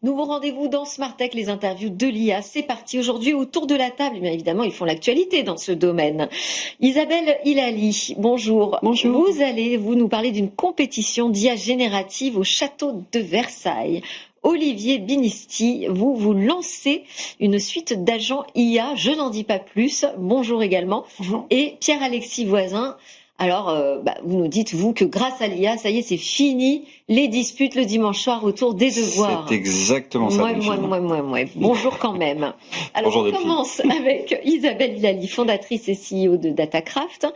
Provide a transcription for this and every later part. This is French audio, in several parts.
Nouveau rendez-vous dans Smart Tech, les interviews de l'IA. C'est parti aujourd'hui autour de la table. Bien évidemment, ils font l'actualité dans ce domaine. Isabelle Hilali, bonjour. Bonjour. Vous allez nous parler d'une compétition d'IA générative au château de Versailles. Olivier Binisti, vous lancez une suite d'agents IA. Je n'en dis pas plus. Bonjour également. Bonjour. Et Pierre-Alexis Voisin. Alors, vous nous dites, vous, que grâce à l'IA, ça y est, c'est fini, les disputes le dimanche soir autour des devoirs. C'est exactement ça. Bonjour quand même. Alors, Bonjour, on commence avec Isabelle Hilali, fondatrice et CEO de Datacraft.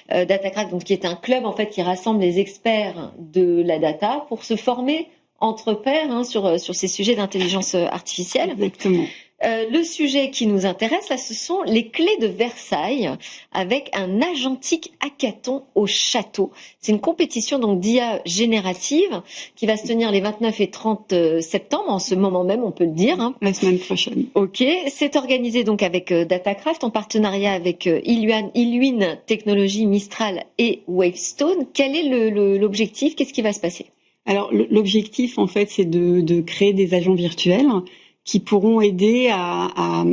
Datacraft, donc, qui est un club, en fait, qui rassemble les experts de la data pour se former entre pairs sur ces sujets d'intelligence artificielle. Exactement. Le sujet qui nous intéresse, là, ce sont les clés de Versailles avec un agentique hackathon au château. C'est une compétition donc d'IA générative qui va se tenir les 29 et 30 septembre, en ce moment même, on peut le dire. La semaine prochaine. Ok, c'est organisé donc avec Datacraft en partenariat avec Illuine Technologies, Mistral et Wavestone. Quel est l'objectif? Qu'est-ce qui va se passer? Alors, l'objectif, en fait, c'est de créer des agents virtuels qui pourront aider à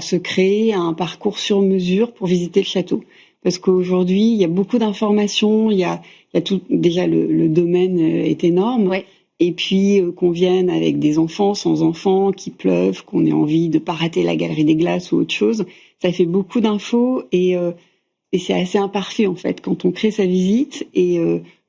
se créer un parcours sur mesure pour visiter le château. Parce qu'aujourd'hui, il y a beaucoup d'informations, il y a tout, déjà le domaine est énorme. Ouais. Et puis qu'on vienne avec des enfants, sans enfants, qu'il pleuve, qu'on ait envie de pas rater la galerie des glaces ou autre chose, ça fait beaucoup d'infos et c'est assez imparfait en fait quand on crée sa visite et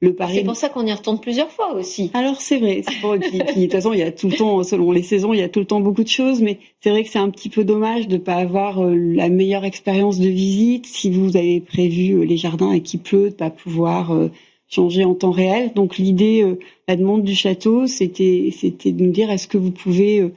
le pari. C'est pour ça qu'on y retourne plusieurs fois aussi. Alors c'est vrai, c'est bon, et puis de toute façon il y a tout le temps, selon les saisons, il y a tout le temps beaucoup de choses, mais c'est vrai que c'est un petit peu dommage de pas avoir la meilleure expérience de visite si vous avez prévu les jardins et qu'il pleut, de pas pouvoir changer en temps réel. Donc l'idée, la demande du château, c'était de nous dire est-ce que vous pouvez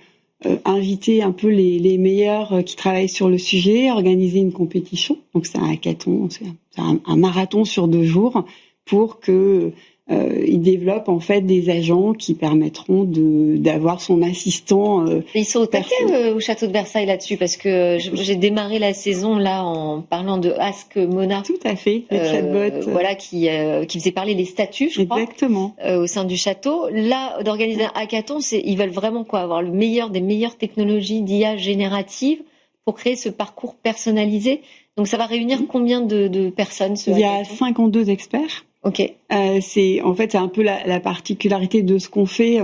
inviter un peu les meilleurs qui travaillent sur le sujet, organiser une compétition. Donc c'est un hackathon, c'est un marathon sur 2 jours pour que ils développent en fait des agents qui permettront d'avoir son assistant. Ils sont au taquet au château de Versailles là-dessus parce que j'ai démarré la saison là en parlant de Ask Mona. Tout à fait, les chatbots. Voilà qui faisait parler les statuts, je crois. Exactement. Au sein du château. Là, d'organiser un hackathon, ils veulent vraiment quoi, avoir le meilleur des meilleures technologies d'IA générative pour créer ce parcours personnalisé. Donc ça va réunir combien de personnes Il y a 52 experts. Ok. C'est un peu la particularité de ce qu'on fait.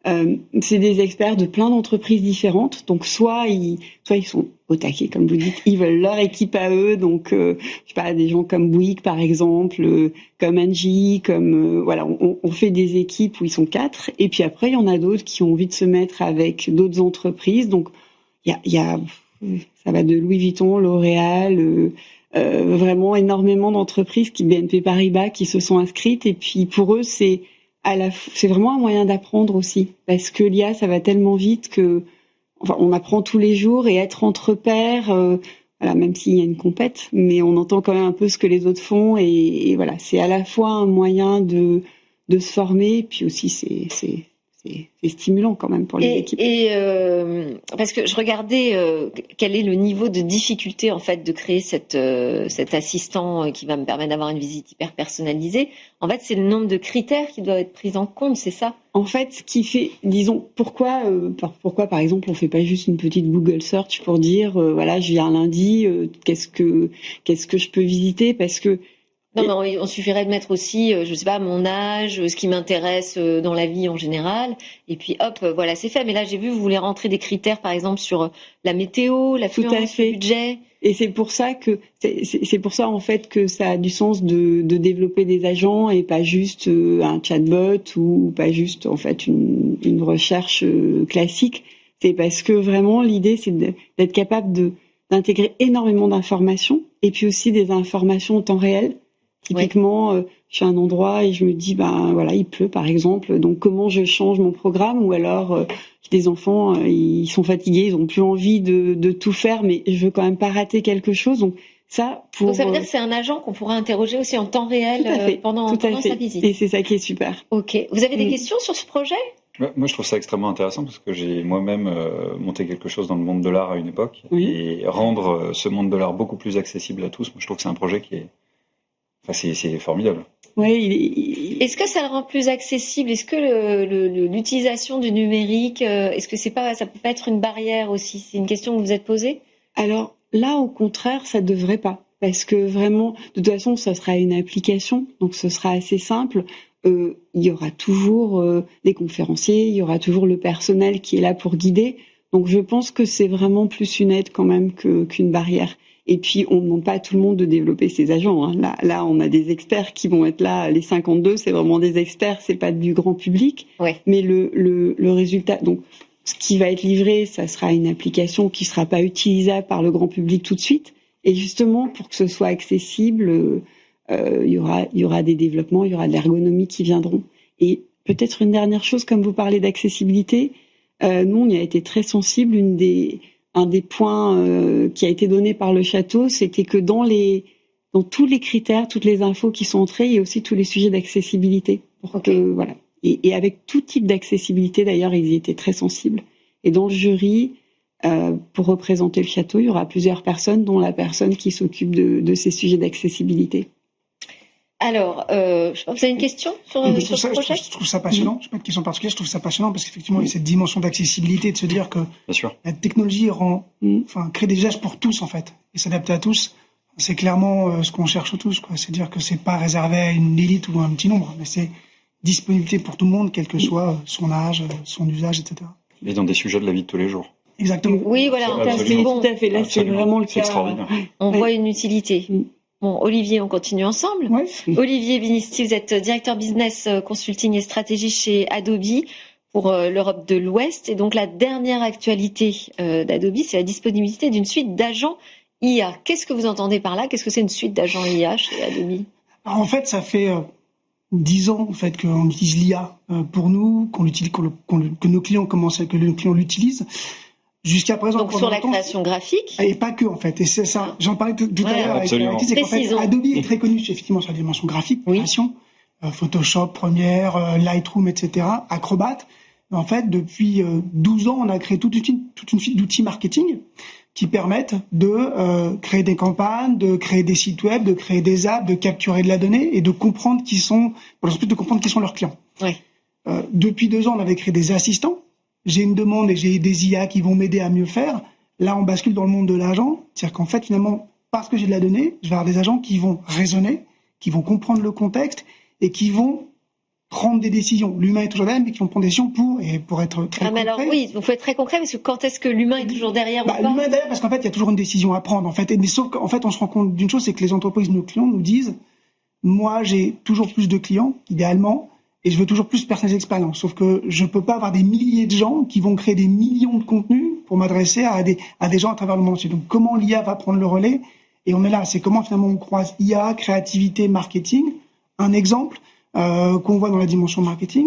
C'est des experts de plein d'entreprises différentes. Donc soit ils sont au taquet, comme vous dites, ils veulent leur équipe à eux. Donc je sais pas, des gens comme Bouygues par exemple, comme Engie, comme on fait des équipes où ils sont 4. Et puis après il y en a d'autres qui ont envie de se mettre avec d'autres entreprises. Donc il y a ça va de Louis Vuitton, L'Oréal. Vraiment énormément d'entreprises BNP Paribas qui se sont inscrites et puis pour eux c'est vraiment un moyen d'apprendre aussi parce que l'IA ça va tellement vite que on apprend tous les jours et être entre pairs même s'il y a une compète mais on entend quand même un peu ce que les autres font et voilà c'est à la fois un moyen de se former et puis aussi c'est stimulant quand même pour les équipes. Et parce que je regardais quel est le niveau de difficulté en fait de créer cet assistant qui va me permettre d'avoir une visite hyper personnalisée. En fait, c'est le nombre de critères qui doivent être pris en compte, c'est ça? En fait, ce qui fait, disons, pourquoi par exemple on fait pas juste une petite Google search pour dire je viens lundi, qu'est-ce que je peux visiter parce que non, mais on suffirait de mettre aussi, je sais pas, mon âge, ce qui m'intéresse dans la vie en général, et puis hop, voilà, c'est fait. Mais là, j'ai vu, vous voulez rentrer des critères, par exemple, sur la météo, l'affluence, le budget. Et c'est pour ça en fait que ça a du sens de développer des agents et pas juste un chatbot ou pas juste en fait une recherche classique. C'est parce que vraiment l'idée c'est d'être capable d'intégrer énormément d'informations et puis aussi des informations en temps réel. Typiquement, je suis à un endroit et je me dis, il pleut par exemple, donc comment je change mon programme ou alors des enfants, ils sont fatigués, ils ont plus envie de tout faire, mais je veux quand même pas rater quelque chose. Donc ça veut dire que c'est un agent qu'on pourra interroger aussi en temps réel pendant sa visite. Et c'est ça qui est super. Ok. Vous avez des questions sur ce projet ? Moi, je trouve ça extrêmement intéressant parce que j'ai moi-même monté quelque chose dans le monde de l'art à une époque et rendre ce monde de l'art beaucoup plus accessible à tous. Moi, je trouve que c'est un projet qui est Enfin, c'est formidable. Oui, Est-ce que ça le rend plus accessible? Est-ce que l'utilisation du numérique, est-ce que ça peut pas être une barrière aussi? C'est une question que vous vous êtes posée? alors là, au contraire, ça devrait pas. Parce que vraiment, de toute façon, ça sera une application, donc ce sera assez simple. Il y aura toujours des conférenciers, il y aura toujours le personnel qui est là pour guider. Donc je pense que c'est vraiment plus une aide quand même qu'une barrière. Et puis on ne demande pas à tout le monde de développer ses agents. Hein. Là, on a des experts qui vont être là. Les 52, c'est vraiment des experts, c'est pas du grand public. Ouais. Mais le résultat, donc ce qui va être livré, ça sera une application qui sera pas utilisable par le grand public tout de suite. Et justement, pour que ce soit accessible, il y aura des développements, il y aura de l'ergonomie qui viendront. Et peut-être une dernière chose, comme vous parlez d'accessibilité, nous, on y a été très sensible. Un des points qui a été donné par le château, c'était que dans tous les critères, toutes les infos qui sont entrées, il y a aussi tous les sujets d'accessibilité. Voilà. Et avec tout type d'accessibilité, d'ailleurs, ils y étaient très sensibles. Et dans le jury, pour représenter le château, il y aura plusieurs personnes, dont la personne qui s'occupe de ces sujets d'accessibilité. Alors, vous avez une question sur ce projet? Je trouve ça passionnant. Je n'ai pas de question particulière. Je trouve ça passionnant parce qu'effectivement, il y a cette dimension d'accessibilité, de se dire que la technologie crée des usages pour tous, en fait, et s'adapter à tous. C'est clairement ce qu'on cherche tous, quoi. C'est dire que c'est pas réservé à une élite ou à un petit nombre, mais c'est disponibilité pour tout le monde, quel que soit son âge, son usage, etc. Et dans des sujets de la vie de tous les jours. Exactement. Oui, voilà. Tout à fait. Là, c'est vraiment le cas. C'est extraordinaire. On voit une utilité. Bon, Olivier, on continue ensemble. Ouais. Olivier Binisti, vous êtes directeur business consulting et stratégie chez Adobe pour l'Europe de l'Ouest. Et donc, la dernière actualité d'Adobe, c'est la disponibilité d'une suite d'agents IA. Qu'est-ce que vous entendez par là? Qu'est-ce que c'est une suite d'agents IA chez Adobe? Alors, en fait, ça fait 10 ans en fait qu'on utilise l'IA pour nous, que nos clients que nos clients l'utilisent. Jusqu'à présent, donc sur la création graphique et pas que en fait, et c'est ça. J'en parlais tout à l'heure avec Alexis, c'est qu'en fait Adobe est très connu effectivement sur la dimension graphique, création, Photoshop, Premiere, Lightroom, etc., Acrobat. Mais en fait, depuis 12 ans, on a créé toute une suite d'outils marketing qui permettent de créer des campagnes, de créer des sites web, de créer des apps, de capturer de la donnée et de comprendre qui sont leurs clients. Ouais. Depuis 2 ans, on avait créé des assistants. J'ai une demande et j'ai des IA qui vont m'aider à mieux faire. Là, on bascule dans le monde de l'agent. C'est-à-dire qu'en fait, finalement, parce que j'ai de la donnée, je vais avoir des agents qui vont raisonner, qui vont comprendre le contexte et qui vont prendre des décisions. L'humain est toujours là, mais qui vont prendre des décisions pour être très concret. Alors oui, il faut être très concret parce que quand est-ce que l'humain est toujours derrière ou pas? L'humain est derrière parce qu'en fait, il y a toujours une décision à prendre. En fait, sauf qu'en fait, on se rend compte d'une chose, c'est que les entreprises, nos clients nous disent, moi, j'ai toujours plus de clients, idéalement, et je veux toujours plus personnaliser l'expérience. Sauf que je peux pas avoir des milliers de gens qui vont créer des millions de contenus pour m'adresser à des gens à travers le monde entier. Donc, comment l'IA va prendre le relais? Et on est là. C'est comment, finalement, on croise IA, créativité, marketing. Un exemple, qu'on voit dans la dimension marketing.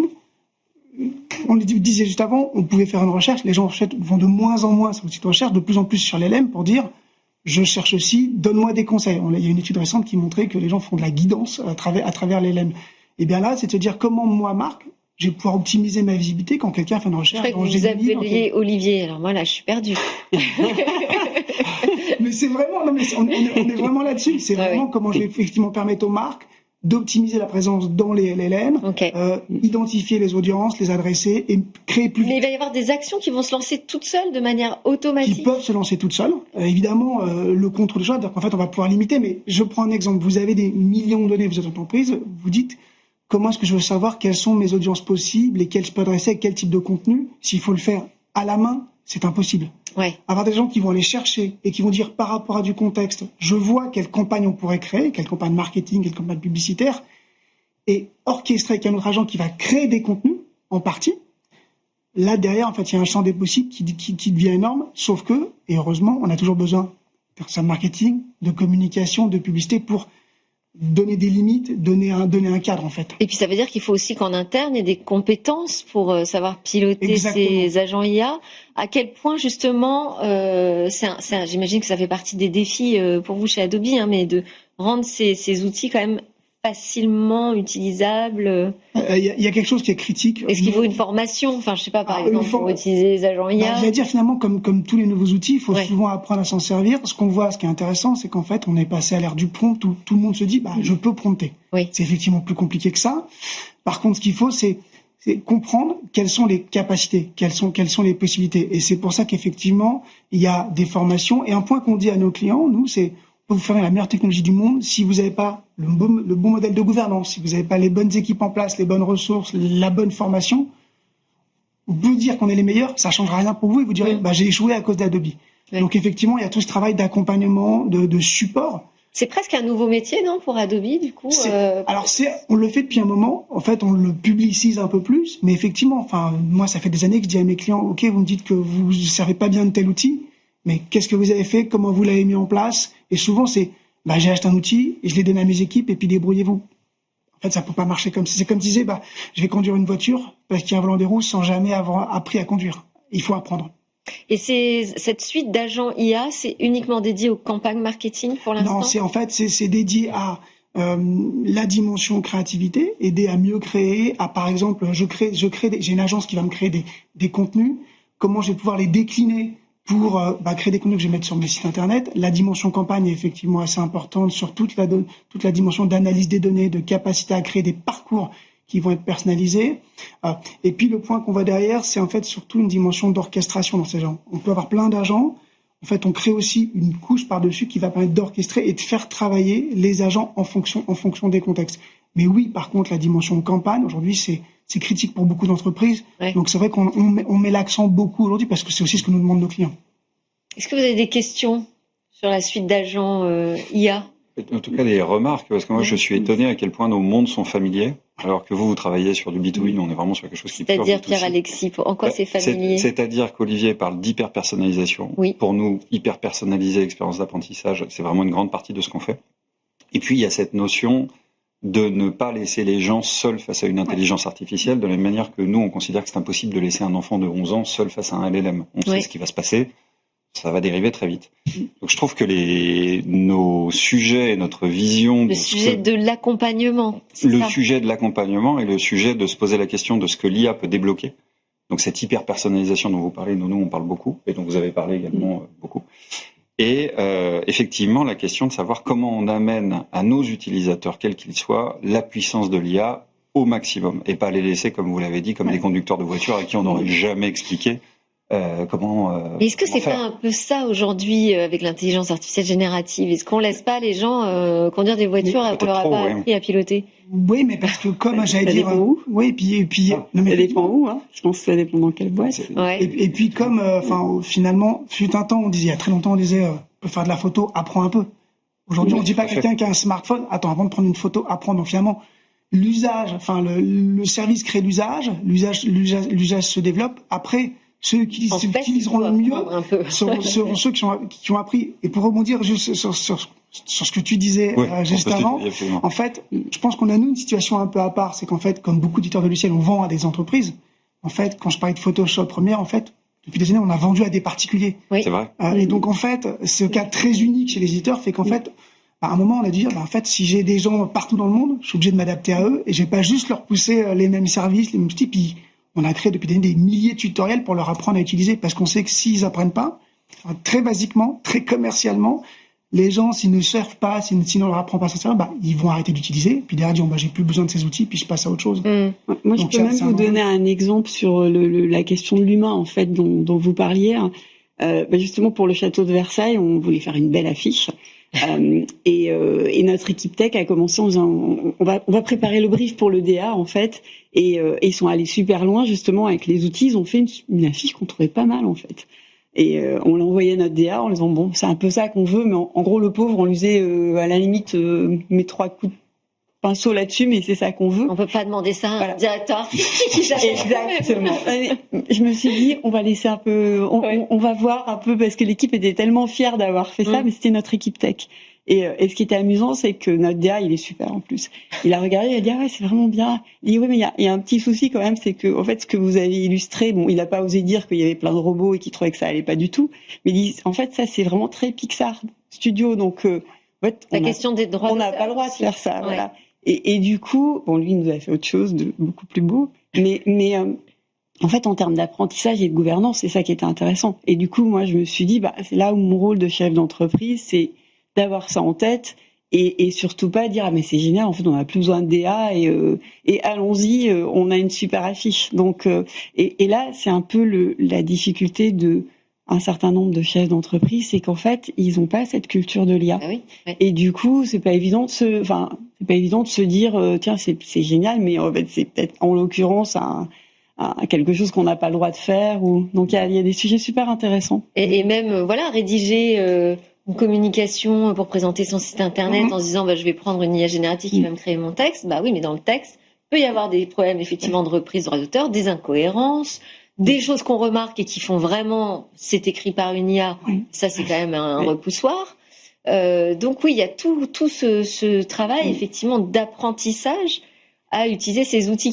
On le disait juste avant, on pouvait faire une recherche. Les gens vont de moins en moins sur le site de recherche, de plus en plus sur l'LM pour dire, je cherche aussi, donne-moi des conseils. Il y a une étude récente qui montrait que les gens font de la guidance à travers l'LM. Et bien là, c'est de se dire comment moi, Marc, je vais pouvoir optimiser ma visibilité quand quelqu'un fait une recherche. Je crois que vous appeliez Olivier. Alors moi, là, je suis perdue. Mais c'est vraiment, on est vraiment là-dessus. C'est vraiment comment je vais effectivement permettre aux marques d'optimiser la présence dans les LLM, identifier les audiences, les adresser et créer plus vite. Mais il va y avoir des actions qui vont se lancer toutes seules de manière automatique. Qui peuvent se lancer toutes seules. Évidemment, le contrôle de choix, en fait, on va pouvoir limiter. Mais je prends un exemple. Vous avez des millions de données, vous êtes entreprise, vous dites, comment est-ce que je veux savoir quelles sont mes audiences possibles et quelles je peux adresser à quel type de contenu? S'il faut le faire à la main, c'est impossible. Ouais. Avoir des gens qui vont aller chercher et qui vont dire par rapport à du contexte, je vois quelle campagne on pourrait créer, quelle campagne marketing, quelle campagne publicitaire, et orchestrer avec un autre agent qui va créer des contenus, en partie. Là, derrière, en fait, il y a un champ des possibles qui devient énorme, sauf que, et heureusement, on a toujours besoin de personnes marketing, de communication, de publicité pour donner des limites, donner un cadre en fait. Et puis ça veut dire qu'il faut aussi qu'en interne il y ait des compétences pour savoir piloter ces agents IA. À quel point justement, j'imagine que ça fait partie des défis pour vous chez Adobe, mais de rendre ces outils quand même facilement utilisable? Il y a quelque chose qui est critique. Est-ce qu'il faut une formation? Enfin, je sais pas, par exemple, pour utiliser les agents IA. J'allais dire finalement, comme tous les nouveaux outils, il faut souvent apprendre à s'en servir. Ce qu'on voit, ce qui est intéressant, c'est qu'en fait, on est passé à l'ère du prompt où tout le monde se dit, je peux prompter. Oui. C'est effectivement plus compliqué que ça. Par contre, ce qu'il faut, c'est comprendre quelles sont les capacités, quelles sont les possibilités. Et c'est pour ça qu'effectivement, il y a des formations. Et un point qu'on dit à nos clients, nous, c'est on peut vous faire la meilleure technologie du monde si vous n'avez pas le bon modèle de gouvernance, si vous n'avez pas les bonnes équipes en place, les bonnes ressources, la bonne formation. Vous dire qu'on est les meilleurs, ça changera rien pour vous et vous direz, j'ai échoué à cause d'Adobe. Oui. Donc effectivement, il y a tout ce travail d'accompagnement, de support. C'est presque un nouveau métier, non, pour Adobe, du coup? Alors on le fait depuis un moment. En fait, on le publicise un peu plus, mais effectivement, moi, ça fait des années que je dis à mes clients, ok, vous me dites que vous ne servez pas bien de tel outil, mais qu'est-ce que vous avez fait, comment vous l'avez mis en place? Et souvent, c'est, j'ai acheté un outil et je l'ai donné à mes équipes et puis débrouillez-vous. En fait, ça peut pas marcher comme ça. C'est comme si je disais, je vais conduire une voiture parce qu'il y a un volant des roues sans jamais avoir appris à conduire. Il faut apprendre. Et cette suite d'agents IA, c'est uniquement dédié aux campagnes marketing pour l'instant? Non, c'est dédié à la dimension créativité, aider à mieux créer, par exemple, j'ai une agence qui va me créer des contenus. Comment je vais pouvoir les décliner pour créer des contenus que je vais mettre sur mes sites internet. La dimension campagne est effectivement assez importante sur toute la dimension d'analyse des données, de capacité à créer des parcours qui vont être personnalisés. Et puis le point qu'on voit derrière, c'est en fait surtout une dimension d'orchestration dans ces gens. On peut avoir plein d'agents. En fait, on crée aussi une couche par-dessus qui va permettre d'orchestrer et de faire travailler les agents en fonction des contextes. Mais oui, par contre, la dimension campagne, aujourd'hui, c'est critique pour beaucoup d'entreprises. Ouais. Donc c'est vrai qu'on met l'accent beaucoup aujourd'hui parce que c'est aussi ce que nous demandent nos clients. Est-ce que vous avez des questions sur la suite d'agents IA? En tout cas, des remarques, parce que moi, je suis étonné à quel point nos mondes sont familiers, alors que vous travaillez sur du B2B, nous, on est vraiment sur quelque chose qui est pur B2C. C'est-à-dire, Pierre-Alexis, en quoi c'est familier? C'est-à-dire qu'Olivier parle d'hyper-personnalisation. Oui. Pour nous, hyper-personnaliser l'expérience d'apprentissage, c'est vraiment une grande partie de ce qu'on fait. Et puis, il y a cette notion de ne pas laisser les gens seuls face à une intelligence artificielle, de la même manière que nous, on considère que c'est impossible de laisser un enfant de 11 ans seul face à un LLM. On sait ce qui va se passer. Ça va dériver très vite. Donc je trouve que nos sujets et notre vision... Le sujet de l'accompagnement. Sujet de l'accompagnement et le sujet de se poser la question de ce que l'IA peut débloquer. Donc cette hyper-personnalisation dont vous parlez, nous on parle beaucoup, et dont vous avez parlé également beaucoup. Et effectivement, la question de savoir comment on amène à nos utilisateurs, quels qu'ils soient, la puissance de l'IA au maximum. Et pas les laisser, comme vous l'avez dit, comme des conducteurs de voitures à qui on n'aurait jamais expliqué Mais est-ce que c'est pas un peu ça aujourd'hui avec l'intelligence artificielle générative? Est-ce qu'on laisse pas les gens conduire des voitures alors qu'on leur a pas appris à piloter? Oui, mais parce que comme j'allais dire, oui, et puis ça dépend où, hein. Je pense que ça dépend dans quelle boîte. Ouais. Et puis comme, finalement, fut un temps, il y a très longtemps, on disait, on peut faire de la photo, apprends un peu. Aujourd'hui, on dit pas à quelqu'un qui a un smartphone, attends, avant de prendre une photo, apprends. Donc finalement, l'usage, le service crée l'usage se développe. Après, ceux qui utiliseront le mieux seront ceux qui ont appris. Et pour rebondir juste sur ce que tu disais juste avant, en fait, je pense qu'on a nous une situation un peu à part, c'est qu'en fait, comme beaucoup d'éditeurs de logiciels, on vend à des entreprises. En fait, quand je parlais de Photoshop Premiere, en fait, depuis des années, on a vendu à des particuliers. Oui. C'est vrai. Et donc, en fait, ce cas très unique chez les éditeurs fait qu'en fait, à un moment, on a dit, en fait, si j'ai des gens partout dans le monde, je suis obligé de m'adapter à eux et je vais pas juste leur pousser les mêmes services, les mêmes outils. Puis, on a créé depuis des milliers de tutoriels pour leur apprendre à utiliser parce qu'on sait que s'ils apprennent pas, très basiquement, très commercialement, les gens, s'ils ne servent pas, si on leur apprend pas à s'en servir, ils vont arrêter d'utiliser. Puis derrière, ils disent, j'ai plus besoin de ces outils, puis je passe à autre chose. Moi, je peux même vous donner un exemple sur la question de l'humain, en fait, dont vous parliez. Justement, pour le château de Versailles, on voulait faire une belle affiche. Et notre équipe tech a commencé en disant on va préparer le brief pour le DA en fait et ils sont allés super loin justement avec les outils, ils ont fait une affiche qu'on trouvait pas mal en fait et on l'a envoyé à notre DA en disant bon c'est un peu ça qu'on veut mais en gros le pauvre on lui disait à la limite mes 3 coups de pinceau là-dessus, mais c'est ça qu'on veut. On peut pas demander ça à un directeur artistique. Exactement. Je me suis dit, on va laisser un peu, on va voir un peu parce que l'équipe était tellement fière d'avoir fait ça, mais c'était notre équipe tech. Et ce qui était amusant, c'est que notre DA, il est super en plus. Il a regardé, il a dit ah ouais, c'est vraiment bien. Il dit oui, mais il y a un petit souci quand même, c'est que en fait, ce que vous avez illustré, bon, il a pas osé dire qu'il y avait plein de robots et qu'il trouvait que ça allait pas du tout, mais il dit en fait, ça c'est vraiment très Pixar Studio, donc en fait, la question des droits. On n'a pas le droit de faire ça, voilà. Et du coup, bon, lui, il nous a fait autre chose de beaucoup plus beau. Mais en fait, en termes d'apprentissage et de gouvernance, c'est ça qui était intéressant. Et du coup, moi, je me suis dit, c'est là où mon rôle de chef d'entreprise, c'est d'avoir ça en tête et surtout pas dire, mais c'est génial, en fait, on n'a plus besoin de DA et allons-y, on a une super affiche. Donc, et là, c'est un peu la difficulté de un certain nombre de chefs d'entreprise, c'est qu'en fait, ils n'ont pas cette culture de l'IA. Ah oui, ouais. Et du coup, c'est pas évident de se dire, tiens, c'est génial, mais en fait, c'est peut-être, en l'occurrence, quelque chose qu'on n'a pas le droit de faire. Donc, il y a des sujets super intéressants. Et même, rédiger une communication pour présenter son site internet en se disant, je vais prendre une IA générative qui va me créer mon texte. Oui, mais dans le texte, il peut y avoir des problèmes, effectivement, de reprise de droit d'auteur, des incohérences, des choses qu'on remarque et qui font vraiment, c'est écrit par une IA. Ça, c'est quand même un repoussoir. Donc oui, il y a tout ce travail, effectivement, d'apprentissage à utiliser ces outils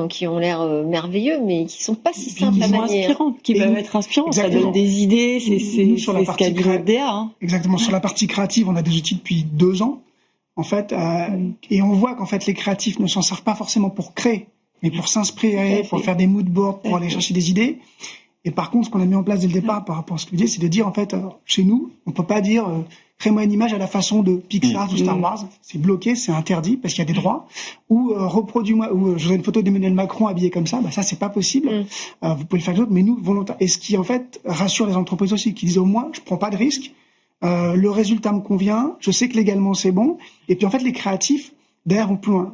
qui ont l'air merveilleux, mais qui sont pas si simples à manier. Qui peuvent être inspirants, ça donne des idées, c'est ce qu'a dit notre DA. Exactement, sur la partie créative, on a des outils depuis 2 ans, en fait, et on voit qu'en fait, les créatifs ne s'en servent pas forcément pour créer, mais pour s'inspirer, pour faire des mood boards, pour aller chercher des idées. Et par contre, ce qu'on a mis en place dès le départ par rapport à ce que vous disiez, c'est de dire, en fait, chez nous, on peut pas dire crée-moi une image à la façon de Pixar ou Star Wars. C'est bloqué, c'est interdit parce qu'il y a des droits. Ou reproduis-moi, ou je veux une photo d'Emmanuel Macron habillé comme ça. Ça, c'est pas possible. Vous pouvez le faire d'autres, mais nous, volontaire. Et ce qui, en fait, rassure les entreprises aussi, qui disent au moins, je prends pas de risque. Le résultat me convient. Je sais que légalement, c'est bon. Et puis, en fait, les créatifs, d'ailleurs, au plus loin,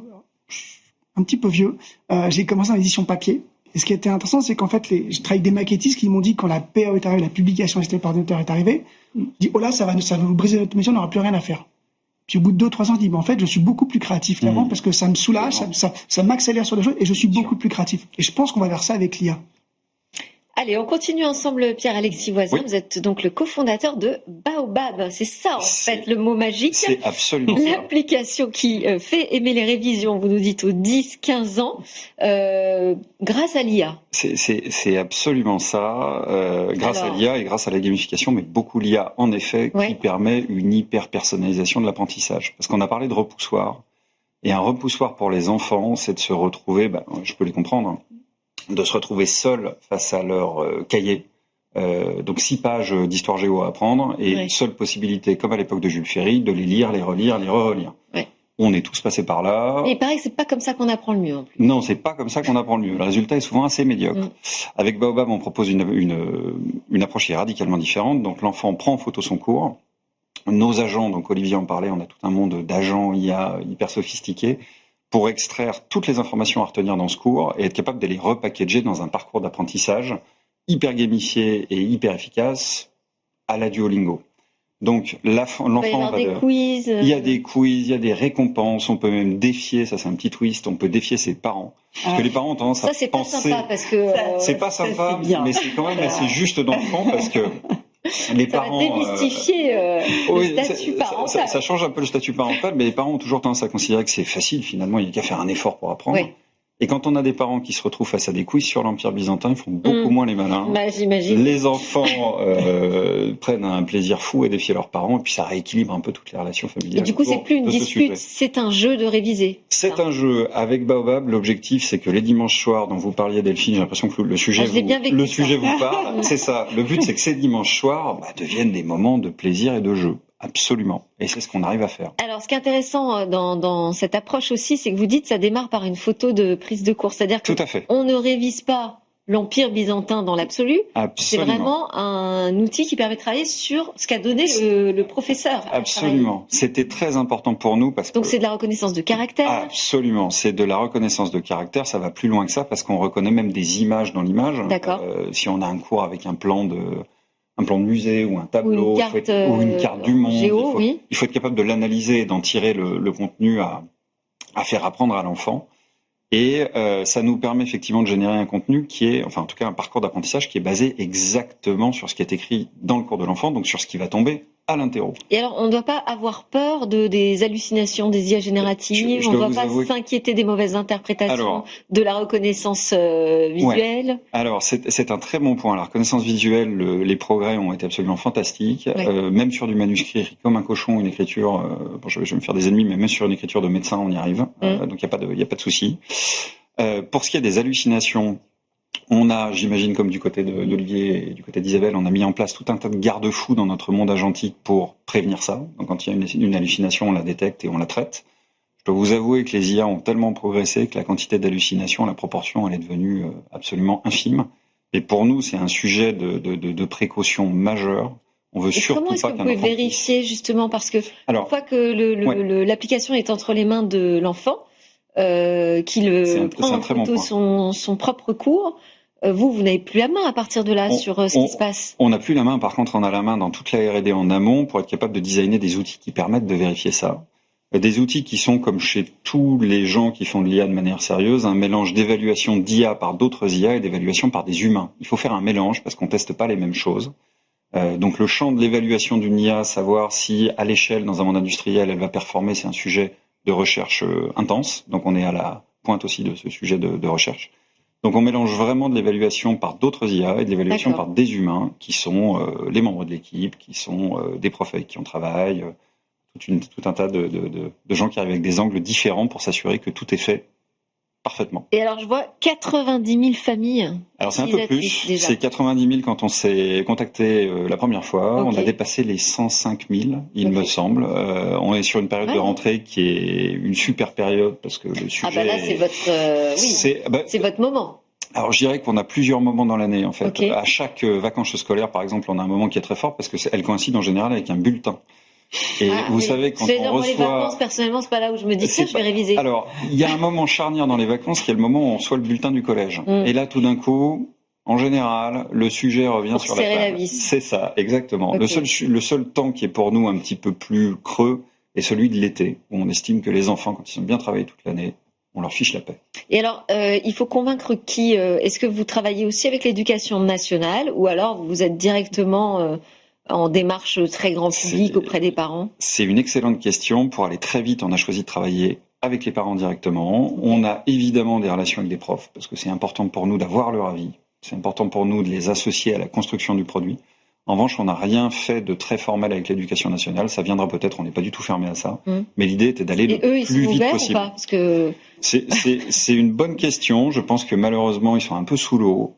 un petit peu vieux, j'ai commencé en édition papier. Et ce qui était intéressant, c'est qu'en fait, je travaille avec des maquettistes qui m'ont dit, quand la PA est arrivée, la publication assistée par ordinateur est arrivée, dit, oh là, ça va nous briser notre mission, on n'aura plus rien à faire. Puis au bout de 2-3 ans, je dis, en fait, je suis beaucoup plus créatif qu'avant parce que ça me soulage, ça m'accélère sur les choses et je suis beaucoup plus créatif. Et je pense qu'on va vers ça avec l'IA. Allez, on continue ensemble, Pierre-Alexis Voisin. Oui. Vous êtes donc le cofondateur de Baobab. C'est ça, en fait, le mot magique. C'est absolument ça. L'application qui fait aimer les révisions, vous nous dites, aux 10-15 ans, grâce à l'IA. C'est absolument ça. Grâce à l'IA et grâce à la gamification, mais beaucoup l'IA, en effet, qui permet une hyper-personnalisation de l'apprentissage. Parce qu'on a parlé de repoussoir. Et un repoussoir pour les enfants, c'est de se retrouver, je peux les comprendre, de se retrouver seul face à leur cahier. Donc 6 pages d'histoire géo à apprendre et seule possibilité, comme à l'époque de Jules Ferry, de les lire, les relire, les re-relire. Ouais. On est tous passés par là. Et il paraît que c'est pas comme ça qu'on apprend le mieux. En plus. Non, c'est pas comme ça qu'on apprend le mieux. Le résultat est souvent assez médiocre. Avec Baobab, on propose une approche qui est radicalement différente. Donc l'enfant prend en photo son cours. Nos agents, donc Olivier en parlait, on a tout un monde d'agents IA hyper sophistiqués pour extraire toutes les informations à retenir dans ce cours et être capable de les repackager dans un parcours d'apprentissage hyper gamifié et hyper efficace à la Duolingo. Donc l'enfant va... Il y a des quiz. Il y a des quiz, il y a des récompenses, on peut même défier, ça c'est un petit twist, on peut défier ses parents. Parce que les parents ont tendance à penser... Ça c'est pas sympa parce que... c'est pas sympa, mais c'est quand même assez juste dans le fond parce que... Les parents va démystifier le statut parental. Ça change un peu le statut parental, mais les parents ont toujours tendance à considérer que c'est facile. Finalement, il n'y a qu'à faire un effort pour apprendre. Oui. Et quand on a des parents qui se retrouvent face à des quiz sur l'Empire byzantin, ils font beaucoup moins les malins. J'imagine. Les enfants prennent un plaisir fou à défier leurs parents, et puis ça rééquilibre un peu toutes les relations familiales. Et du coup, c'est plus une dispute, c'est un jeu de réviser. C'est un jeu. Avec Baobab, l'objectif, c'est que les dimanches soirs, dont vous parliez, Delphine, j'ai l'impression que le sujet vous parle. C'est ça. Le but, c'est que ces dimanches soirs deviennent des moments de plaisir et de jeu. Absolument. Et c'est ce qu'on arrive à faire. Alors, ce qui est intéressant dans cette approche aussi, c'est que vous dites que ça démarre par une photo de prise de cours. C'est-à-dire qu'on ne révise pas l'Empire byzantin dans l'absolu. Absolument. C'est vraiment un outil qui permet de travailler sur ce qu'a donné le professeur. Absolument. C'était très important pour nous parce que... Donc, c'est de la reconnaissance de caractère. Absolument. C'est de la reconnaissance de caractère. Ça va plus loin que ça parce qu'on reconnaît même des images dans l'image. D'accord. Si on a un cours avec un plan de musée ou un tableau ou une carte du monde. Il faut être capable de l'analyser et d'en tirer le contenu à faire apprendre à l'enfant. Et ça nous permet effectivement de générer un contenu qui est, enfin en tout cas un parcours d'apprentissage qui est basé exactement sur ce qui est écrit dans le cours de l'enfant, donc sur ce qui va tomber à l'interro. Et alors, on ne doit pas avoir peur des hallucinations des IA génératives, Je on ne dois doit vous pas avouer s'inquiéter des mauvaises interprétations, Alors, de la reconnaissance visuelle. Alors, c'est un très bon point. La reconnaissance visuelle, les progrès ont été absolument fantastiques. Ouais. Même sur du manuscrit écrit comme un cochon, une écriture, bon, je vais me faire des ennemis, mais même sur une écriture de médecin, on y arrive. Donc, il n'y a pas de souci. Pour ce qui est des hallucinations, on a, j'imagine, comme du côté d'Olivier et du côté d'Isabelle, on a mis en place tout un tas de garde-fous dans notre monde agentique pour prévenir ça. Donc, quand il y a une hallucination, on la détecte et on la traite. Je dois vous avouer que les IA ont tellement progressé que la quantité d'hallucinations, la proportion, elle est devenue absolument infime. Et pour nous, c'est un sujet de précaution majeure. On veut Et surtout comment est-ce pas que vous qu'un pouvez enfant vérifier justement, parce que Alors, une fois que l'application est entre les mains de l'enfant, qu'il C'est un prend en très bon photo son propre cours, vous n'avez plus la main à partir de là sur ce qui se passe. On n'a plus la main, par contre, on a la main dans toute la R&D en amont pour être capable de designer des outils qui permettent de vérifier ça. Des outils qui sont, comme chez tous les gens qui font de l'IA de manière sérieuse, un mélange d'évaluation d'IA par d'autres IA et d'évaluation par des humains. Il faut faire un mélange parce qu'on teste pas les mêmes choses. Donc le champ de l'évaluation d'une IA, savoir si à l'échelle dans un monde industriel elle va performer, c'est un sujet de recherche intense. Donc on est à la pointe aussi de ce sujet de recherche. Donc on mélange vraiment de l'évaluation par d'autres IA et de l'évaluation par des humains qui sont les membres de l'équipe, qui sont des profs avec qui on travaille, tout un tas de gens qui arrivent avec des angles différents pour s'assurer que tout est fait parfaitement. Et alors je vois 90 000 familles. Alors c'est un peu plus, c'est 90 000 quand on s'est contacté la première fois, on a dépassé les 105 000 il me semble. On est sur une période de rentrée qui est une super période parce que le sujet... Ah bah là c'est votre, c'est votre moment. Alors je dirais qu'on a plusieurs moments dans l'année en fait. À chaque vacances scolaires par exemple, on a un moment qui est très fort parce que elle coïncide en général avec un bulletin. Et vous savez, quand on reçoit... Les vacances, personnellement, c'est pas là où je me dis ça, je vais réviser. Alors, il y a un moment charnière dans les vacances qui est le moment où on reçoit le bulletin du collège. Et là, tout d'un coup, en général, le sujet revient sur la table. La vis. C'est ça, exactement. Le seul temps qui est pour nous un petit peu plus creux est celui de l'été, où on estime que les enfants, quand ils ont bien travaillé toute l'année, on leur fiche la paix. Et alors, il faut convaincre qui est-ce que vous travaillez aussi avec l'éducation nationale ou alors vous êtes directement... en démarche très grand public auprès des parents? C'est une excellente question. Pour aller très vite, on a choisi de travailler avec les parents directement. On a évidemment des relations avec des profs, parce que c'est important pour nous d'avoir leur avis. C'est important pour nous de les associer à la construction du produit. En revanche, on n'a rien fait de très formel avec l'éducation nationale. Ça viendra peut-être, on n'est pas du tout fermé à ça. Mais l'idée était d'aller le plus vite possible. Ou pas parce que... C'est une bonne question. Je pense que malheureusement, ils sont un peu sous l'eau.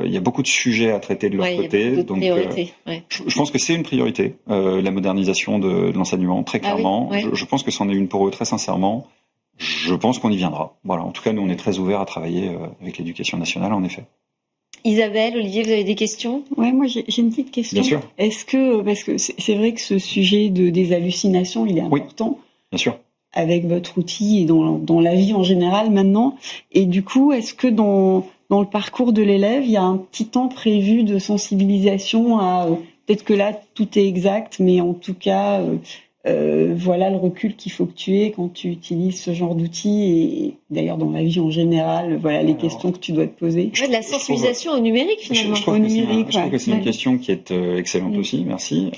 Il y a beaucoup de sujets à traiter de leur côté. Donc, je pense que c'est une priorité, la modernisation de l'enseignement, très clairement. Je pense que c'en est une pour eux, très sincèrement. Je pense qu'on y viendra. Voilà. En tout cas, nous, on est très ouverts à travailler avec l'éducation nationale, en effet. Isabelle, Olivier, vous avez des questions? Ouais, moi j'ai une petite question. Bien sûr. Est-ce que, parce que c'est vrai que ce sujet des hallucinations, il est important. Oui, bien sûr. Avec votre outil et dans la vie en général maintenant. Et du coup, est-ce que dans le parcours de l'élève, il y a un petit temps prévu de sensibilisation à peut-être que là tout est exact, mais en tout cas voilà le recul qu'il faut que tu aies quand tu utilises ce genre d'outils et d'ailleurs dans la vie en général, voilà les questions que tu dois te poser. De la sensibilisation au numérique finalement. Je trouve que c'est une question qui est excellente aussi, merci.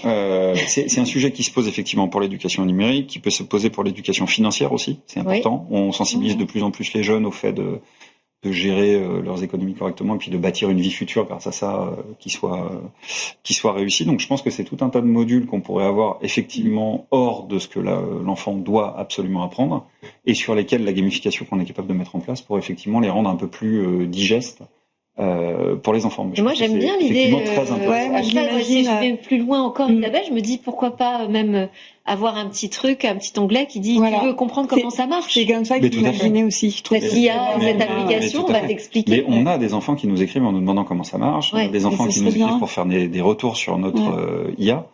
C'est un sujet qui se pose effectivement pour l'éducation numérique, qui peut se poser pour l'éducation financière aussi, c'est important. On sensibilise de plus en plus les jeunes au fait de gérer leurs économies correctement et puis de bâtir une vie future grâce à ça qui soit réussie. Donc je pense que c'est tout un tas de modules qu'on pourrait avoir effectivement hors de ce que l'enfant doit absolument apprendre et sur lesquels la gamification qu'on est capable de mettre en place pour effectivement les rendre un peu plus digestes pour les enfants. Mais moi j'aime bien l'idée. Très intéressant. Si je vais plus loin encore, Isabelle, je me dis pourquoi pas même avoir un petit truc, un petit onglet qui dit tu veux comprendre comment ça marche. C'est comme ça que j'imaginais aussi. Je trouve cette IA, cette application va t'expliquer. Mais on a des enfants qui nous écrivent en nous demandant comment ça marche. On a des enfants qui nous écrivent pour faire des retours sur notre IA.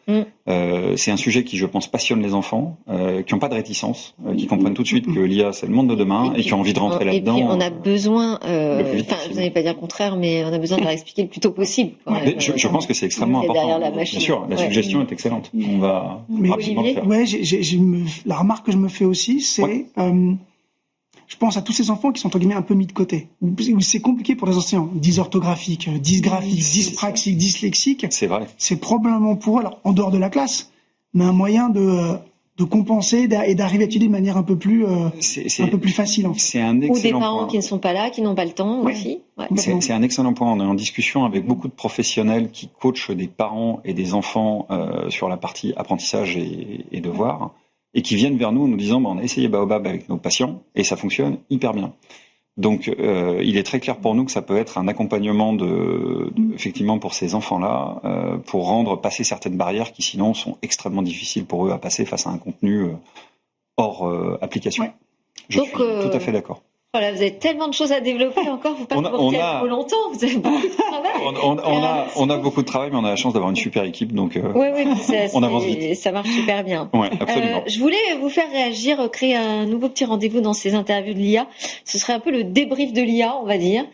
C'est un sujet qui, je pense, passionne les enfants, qui n'ont pas de réticence, qui comprennent tout de suite que l'IA c'est le monde de demain et qui ont envie de rentrer là-dedans. Et puis on a besoin, vous n'allez pas dire le contraire, mais on a besoin de leur expliquer le plus tôt possible. Je pense que c'est extrêmement important. Bien sûr, la suggestion est excellente. On va rapidement le faire. Ouais, la remarque que je me fais aussi, c'est, je pense à tous ces enfants qui sont entre guillemets un peu mis de côté. C'est compliqué pour les enseignants, dysorthographiques, dysgraphiques, dyspraxiques, dyslexiques. C'est vrai. C'est probablement pour eux, alors en dehors de la classe, mais un moyen de compenser et d'arriver à étudier de manière un peu plus facile. En fait. C'est un excellent Ou des parents point. qui ne sont pas là, qui n'ont pas le temps aussi. Ouais. C'est un excellent point. On est en discussion avec beaucoup de professionnels qui coachent des parents et des enfants sur la partie apprentissage et devoirs, et qui viennent vers nous en nous disant on a essayé Baobab avec nos patients et ça fonctionne hyper bien. Donc il est très clair pour nous que ça peut être un accompagnement effectivement pour ces enfants-là, pour rendre passer certaines barrières qui sinon sont extrêmement difficiles pour eux à passer face à un contenu hors application. Ouais. Je suis tout à fait d'accord. Voilà, vous avez tellement de choses à développer encore, vous ne pouvez pas vous retirer trop longtemps, vous avez beaucoup de travail. On a beaucoup de travail, mais on a la chance d'avoir une super équipe, donc on avance vite. Ça marche super bien. Ouais, absolument. Je voulais vous faire réagir, créer un nouveau petit rendez-vous dans ces interviews de l'IA. Ce serait un peu le débrief de l'IA, on va dire.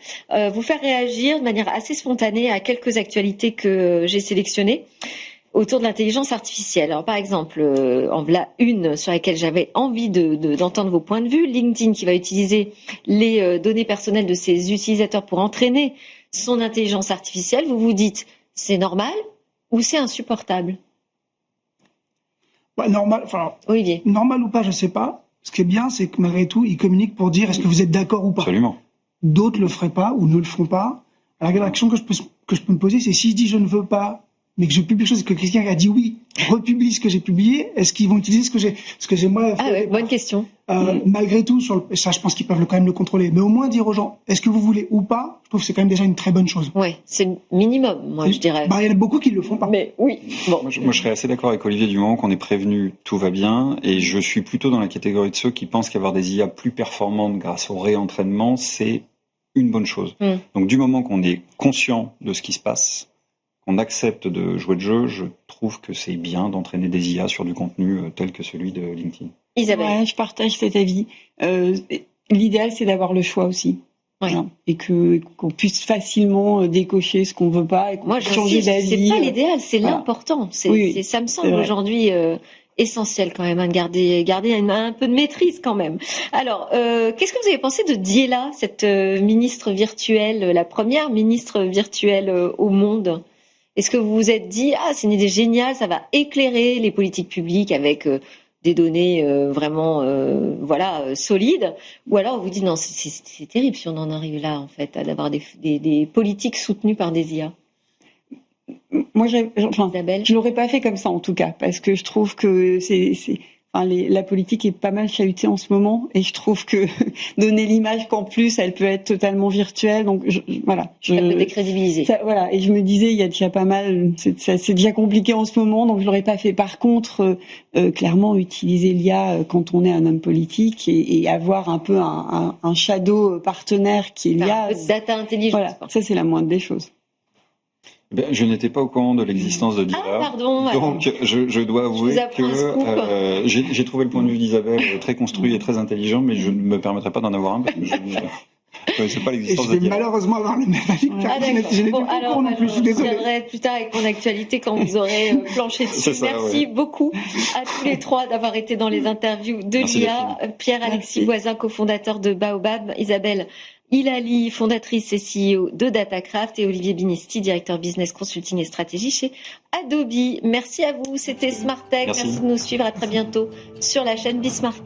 Vous faire réagir de manière assez spontanée à quelques actualités que j'ai sélectionnées autour de l'intelligence artificielle. Alors, par exemple, en voilà une sur laquelle j'avais envie d'entendre vos points de vue. LinkedIn qui va utiliser les données personnelles de ses utilisateurs pour entraîner son intelligence artificielle. Vous vous dites, c'est normal ou c'est insupportable? Normal, Olivier. Normal ou pas, je sais pas. Ce qui est bien, c'est que malgré tout, ils communiquent pour dire est-ce que vous êtes d'accord ou pas. Absolument. D'autres le feraient pas ou ne le feront pas. Alors, la question que je peux me poser, c'est si je dis je ne veux pas, mais que je publie quelque chose et que quelqu'un a dit oui, republie ce que j'ai publié, est-ce qu'ils vont utiliser ce que j'ai moi fait? Ah ouais, bonne question. Malgré tout, ça, je pense qu'ils peuvent quand même le contrôler. Mais au moins dire aux gens, est-ce que vous voulez ou pas, je trouve que c'est quand même déjà une très bonne chose. Ouais, c'est le minimum, moi, je dirais. Il y en a beaucoup qui le font pas. Mais oui. Bon. Moi, je serais assez d'accord avec Olivier du moment qu'on est prévenu, tout va bien. Et je suis plutôt dans la catégorie de ceux qui pensent qu'avoir des IA plus performantes grâce au réentraînement, c'est une bonne chose. Donc, du moment qu'on est conscient de ce qui se passe, qu'on accepte de jouer le jeu, je trouve que c'est bien d'entraîner des IA sur du contenu tel que celui de LinkedIn. Isabelle. Ouais, je partage cet avis. L'idéal, c'est d'avoir le choix aussi. Ouais. Voilà. Et qu'on puisse facilement décocher ce qu'on veut pas et qu'on puisse changer d'avis. C'est pas l'idéal, c'est l'important. Ça me semble aujourd'hui essentiel quand même, de garder un peu de maîtrise quand même. Alors, qu'est-ce que vous avez pensé de Diela, cette ministre virtuelle, la première ministre virtuelle au monde? Est-ce que vous vous êtes dit, c'est une idée géniale, ça va éclairer les politiques publiques avec des données vraiment solides, ou alors vous dites non, c'est terrible si on en arrive là en fait, d'avoir des politiques soutenues par des IA. Moi, je l'aurais pas fait comme ça en tout cas, parce que je trouve que la politique est pas mal chahutée en ce moment, et je trouve que donner l'image qu'en plus elle peut être totalement virtuelle, donc ça peut décrédibiliser. Et je me disais, il y a déjà pas mal, c'est déjà compliqué en ce moment, donc je l'aurais pas fait. Par contre, clairement utiliser l'IA quand on est un homme politique et avoir un peu un shadow partenaire qui est l'IA. Un peu de data intelligence. Voilà, ça c'est la moindre des choses. Je n'étais pas au courant de l'existence de Diela, pardon. Donc je dois avouer que j'ai trouvé le point de vue d'Isabelle très construit et très intelligent, mais je ne me permettrai pas d'en avoir un parce que je ne connaissais pas l'existence de Diela. Malheureusement avoir le même avis. Je n'ai pas au courant non plus, je suis désolé. Je reviendrai plus tard avec mon actualité quand vous aurez planché dessus. Merci beaucoup à tous les trois d'avoir été dans les interviews de l'IA. Pierre-Alexis Voisin, cofondateur de Baobab, Isabelle Hilali, fondatrice et CEO de Datacraft, et Olivier Binisti, directeur business consulting et stratégie chez Adobe. Merci à vous, c'était Smart Tech. Merci de nous suivre, à très bientôt sur la chaîne Bismart.